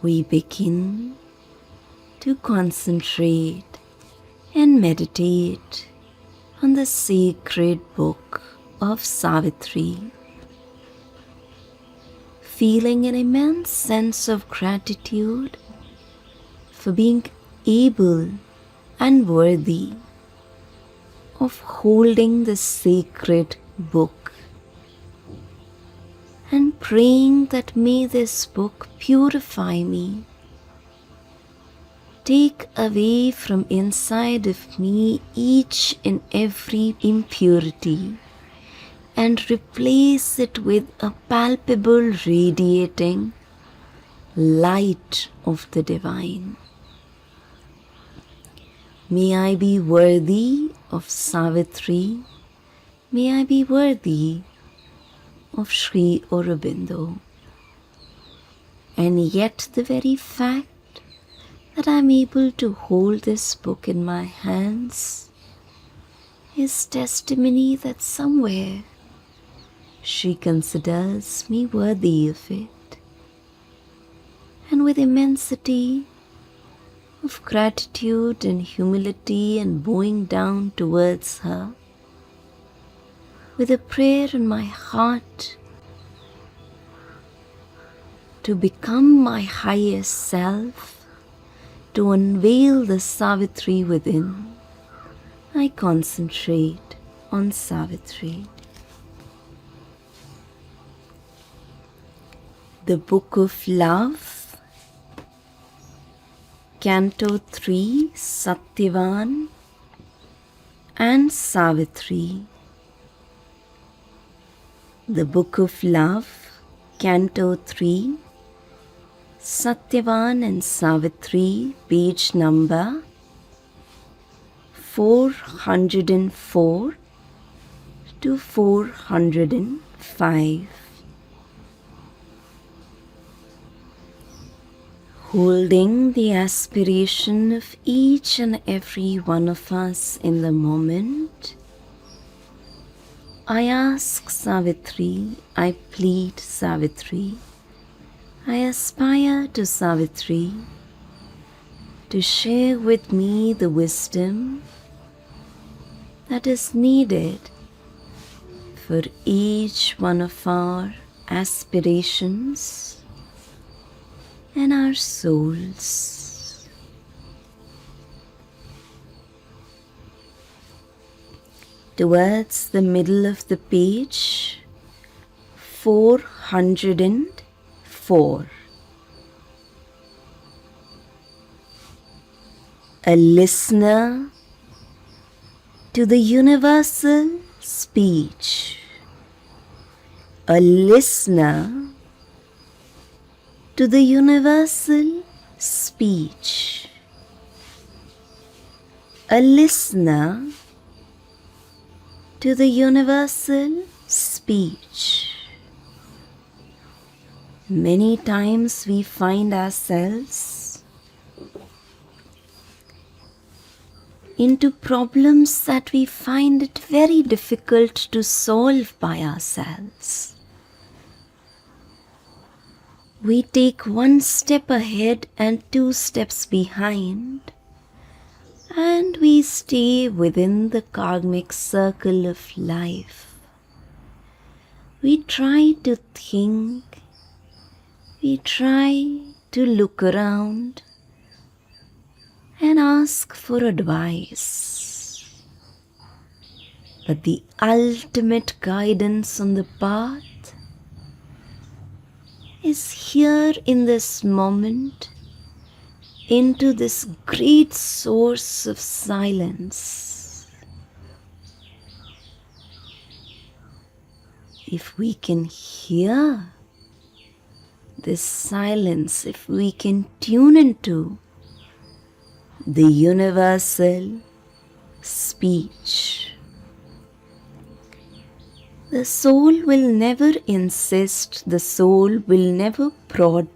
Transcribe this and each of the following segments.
we begin to concentrate and meditate on the sacred book of Savitri, feeling an immense sense of gratitude for being able and worthy of holding the sacred book, and praying that may this book purify me, take away from inside of me each and every impurity, and replace it with a palpable, radiating light of the divine. May I be worthy of Savitri. May I be worthy of Sri Aurobindo. And yet the very fact that I am able to hold this book in my hands is testimony that somewhere she considers me worthy of it. And with immensity of gratitude and humility and bowing down towards her, with a prayer in my heart to become my highest self, to unveil the Savitri within, I concentrate on Savitri. The Book of Love, Canto 3, Satyavan and Savitri. The Book of Love, Canto 3, Satyavan and Savitri, page number 404 to 405. Holding the aspiration of each and every one of us in the moment, I ask Savitri, I plead Savitri, I aspire to Savitri to share with me the wisdom that is needed for each one of our aspirations and our souls. Towards the middle of the page, 404. A listener to the universal speech. A listener to the universal speech. A listener to the universal speech. Many times we find ourselves into problems that we find it very difficult to solve by ourselves. We take one step ahead and two steps behind, and we stay within the karmic circle of life. We try to think, we try to look around and ask for advice. But the ultimate guidance on the path is here in this moment, into this great source of silence. If we can hear this silence, if we can tune into the universal speech, the soul will never insist, the soul will never prod.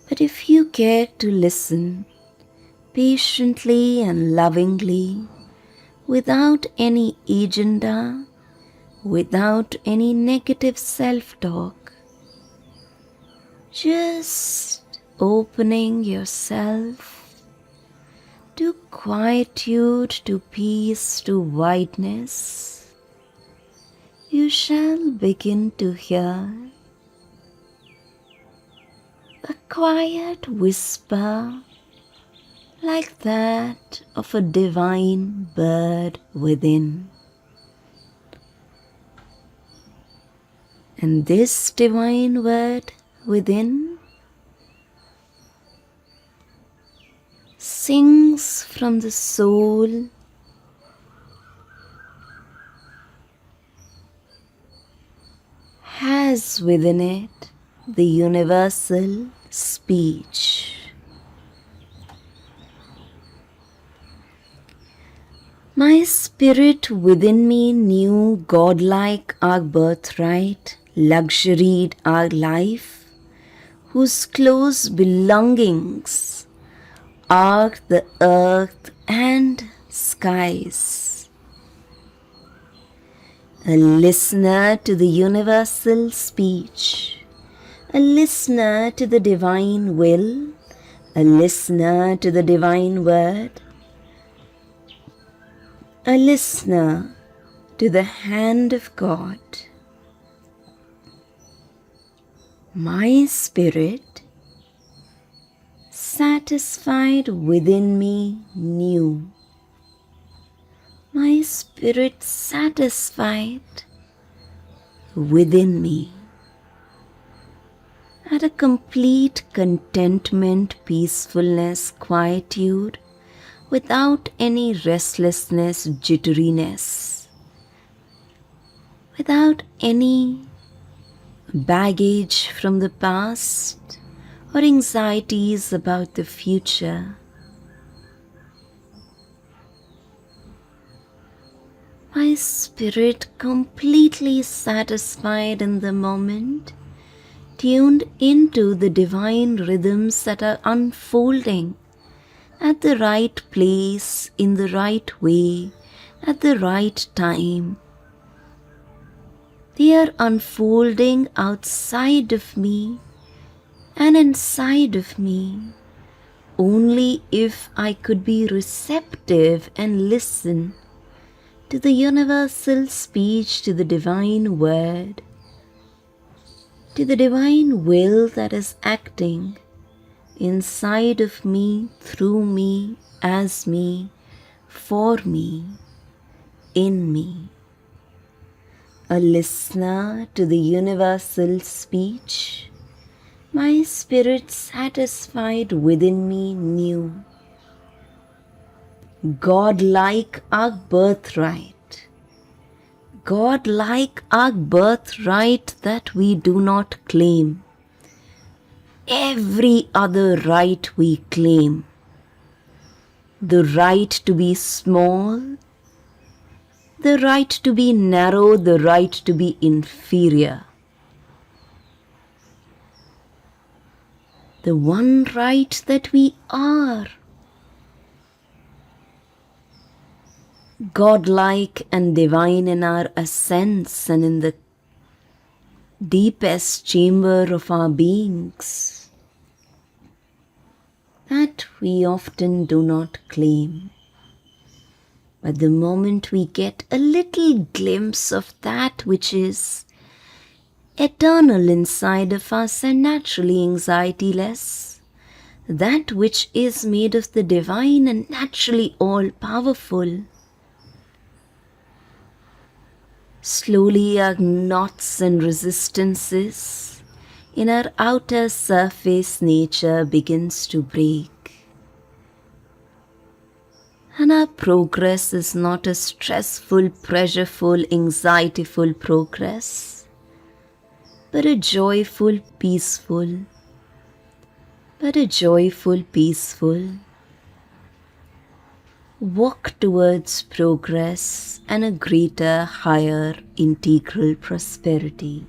But if you care to listen patiently and lovingly, without any agenda, without any negative self-talk, just opening yourself to quietude, to peace, to wideness, you shall begin to hear a quiet whisper like that of a divine bird within. And this divine word within sings from the soul, has within it the universal speech. My spirit within me knew Godlike our birthright, luxuried our life, whose close belongings are the earth and skies. A listener to the universal speech, a listener to the divine will, a listener to the divine word, a listener to the hand of God. My spirit, satisfied within me, knew. My spirit satisfied within me at a complete contentment, peacefulness, quietude, without any restlessness, jitteriness, without any baggage from the past or anxieties about the future. My spirit completely satisfied in the moment, tuned into the divine rhythms that are unfolding at the right place, in the right way, at the right time. They are unfolding outside of me and inside of me, only if I could be receptive and listen to the universal speech, to the divine word, to the divine will that is acting inside of me, through me, as me, for me, in me. A listener to the universal speech, my spirit satisfied within me knew. Godlike our birthright, Godlike our birthright that we do not claim. Every other right we claim. The right to be small, the right to be narrow, the right to be inferior. The one right that we are. Godlike and divine in our essence and in the deepest chamber of our beings, that we often do not claim. But the moment we get a little glimpse of that which is eternal inside of us and naturally anxiety-less, that which is made of the divine and naturally all-powerful, slowly our knots and resistances in our outer surface nature begins to break. And our progress is not a stressful, pressureful, anxietyful progress, but a joyful, peaceful, walk towards progress and a greater, higher, integral prosperity.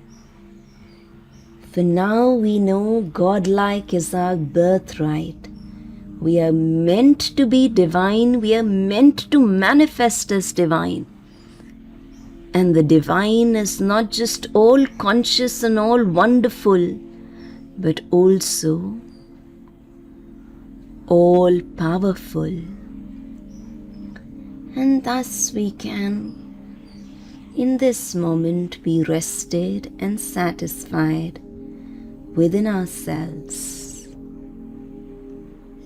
For now we know Godlike is our birthright. We are meant to be divine, we are meant to manifest as divine. And the divine is not just all conscious and all wonderful, but also all powerful. And thus we can, in this moment, be rested and satisfied within ourselves.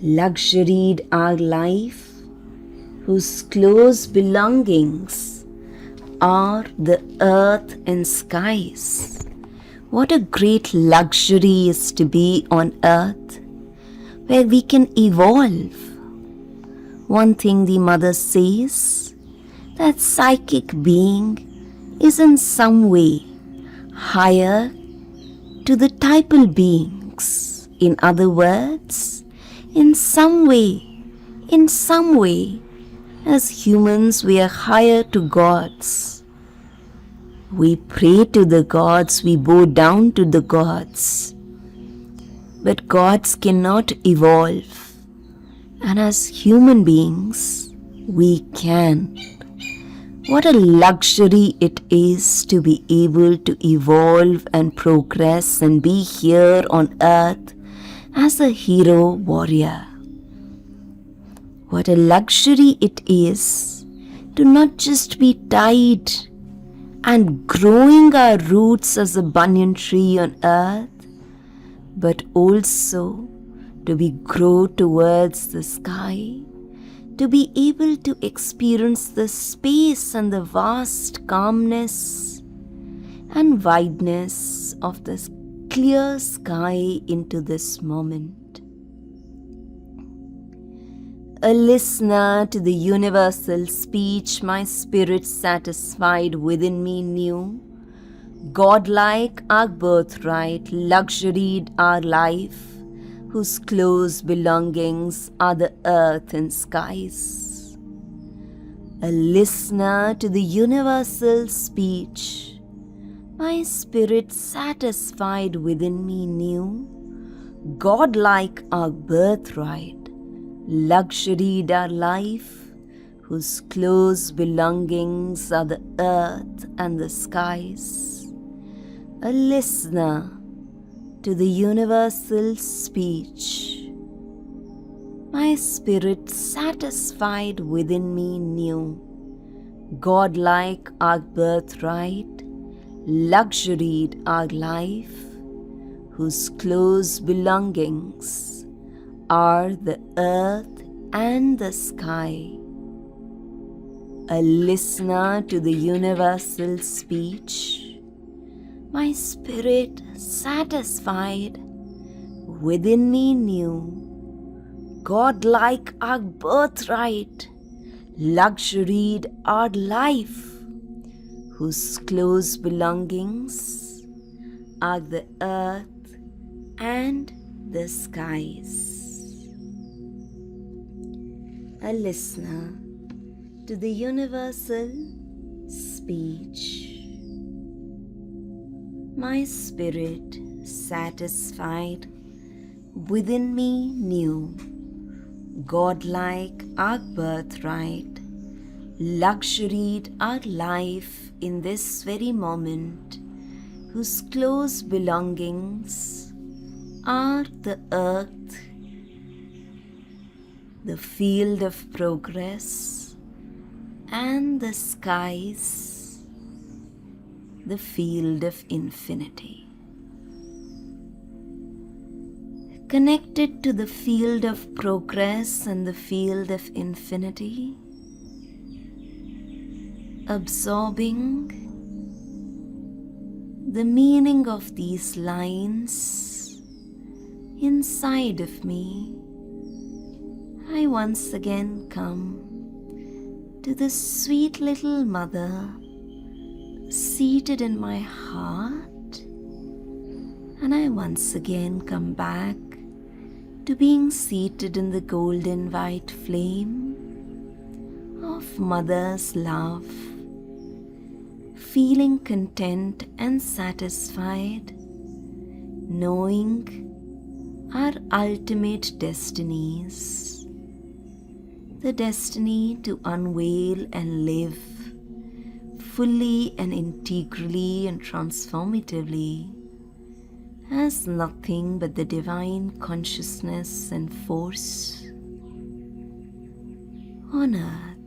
Luxuried our life, whose close belongings are the earth and skies. What a great luxury is to be on earth, where we can evolve. One thing the mother says, that psychic being is in some way higher to the typal beings. In other words, in some way, as humans we are higher to gods. We pray to the gods, we bow down to the gods. But gods cannot evolve. And as human beings, we can. What a luxury it is to be able to evolve and progress and be here on earth as a hero warrior. What a luxury it is to not just be tied and growing our roots as a banyan tree on earth, but also to be grow towards the sky, to be able to experience the space and the vast calmness and wideness of this clear sky into this moment. A listener to the universal speech my spirit satisfied within me knew, Godlike our birthright, luxuried our life, whose close belongings are the earth and skies. A listener to the universal speech, my spirit satisfied within me knew, Godlike our birthright, luxuried our life, whose close belongings are the earth and the skies. A listener to the universal speech, my spirit satisfied within me knew, Godlike our birthright, luxuried our life, whose close belongings are the earth and the sky. A listener to the universal speech, my spirit satisfied within me knew, Godlike our birthright, luxuried our life, whose close belongings are the earth and the skies. A listener to the universal speech, my spirit satisfied within me knew, Godlike our birthright, luxuried our life in this very moment, whose close belongings are the earth, the field of progress, and the skies, the field of infinity. Connected to the field of progress and the field of infinity, absorbing the meaning of these lines inside of me, I once again come to the sweet little mother seated in my heart, and I once again come back to being seated in the golden white flame of mother's love, feeling content and satisfied, knowing our ultimate destinies, the destiny to unveil and live fully and integrally and transformatively as nothing but the divine consciousness and force on earth.